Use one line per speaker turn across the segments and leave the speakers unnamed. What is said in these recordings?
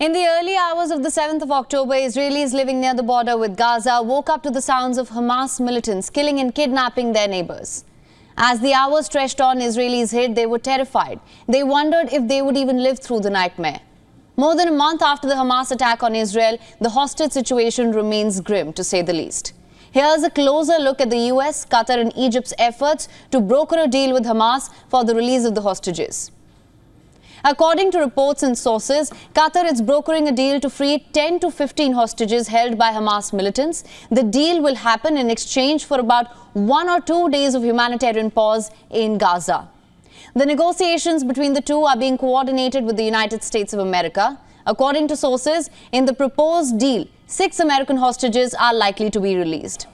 In the early hours of the 7th of October, Israelis living near the border with Gaza woke up to the sounds of Hamas militants killing and kidnapping their neighbors. As the hours stretched on, Israelis hid, they were terrified. They wondered if they would even live through the nightmare. More than a month after the Hamas attack on Israel, the hostage situation remains grim, to say the least. Here's a closer look at the US, Qatar and Egypt's efforts to broker a deal with Hamas for the release of the hostages. According to reports and sources, Qatar is brokering a deal to free 10 to 15 hostages held by Hamas militants. The deal will happen in exchange for about 1 or 2 days of humanitarian pause in Gaza. The negotiations between the two are being coordinated with the United States of America. According to sources, in the proposed deal, 6 American hostages are likely to be released.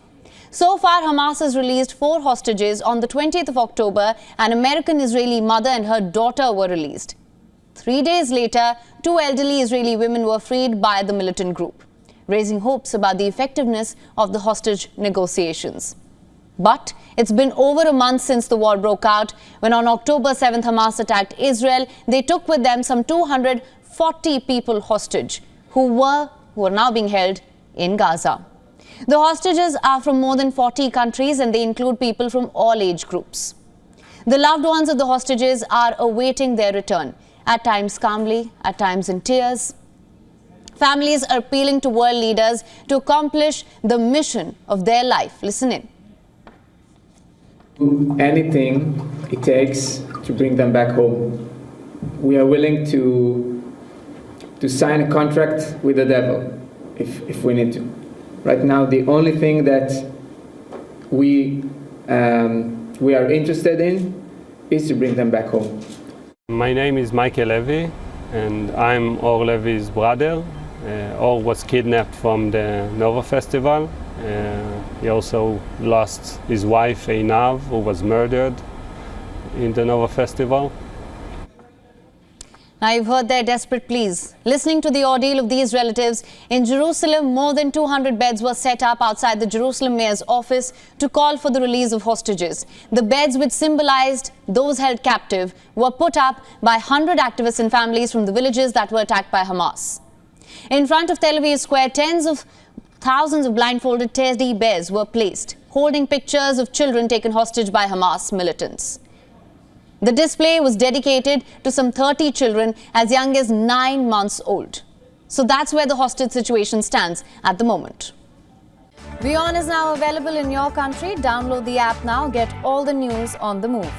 So far, Hamas has released 4 hostages. On the 20th of October, an American-Israeli mother and her daughter were released. 3 days later, 2 elderly Israeli women were freed by the militant group, raising hopes about the effectiveness of the hostage negotiations. But it's been over a month since the war broke out, when on October 7th Hamas attacked Israel. They took with them some 240 people hostage, who are now being held in Gaza. The hostages are from more than 40 countries and they include people from all age groups. The loved ones of the hostages are awaiting their return, at times calmly, at times in tears. Families are appealing to world leaders to accomplish the mission of their life. Listen in.
Anything it takes to bring them back home. We are willing to sign a contract with the devil if we need to. Right now, the only thing that we are interested in is to bring them back home.
My name is Michael Levy, and I'm Or Levy's brother. Or was kidnapped from the Nova Festival. He also lost his wife, Einav, who was murdered in the Nova Festival.
Now you've heard their desperate pleas. Listening to the ordeal of these relatives, in Jerusalem, more than 200 beds were set up outside the Jerusalem mayor's office to call for the release of hostages. The beds, which symbolized those held captive, were put up by 100 activists and families from the villages that were attacked by Hamas. In front of Tel Aviv Square, tens of thousands of blindfolded teddy bears were placed, holding pictures of children taken hostage by Hamas militants. The display was dedicated to some 30 children as young as 9 months old. So that's where the hostage situation stands at the moment. WION is now available in your country. Download the app now. Get all the news on the move.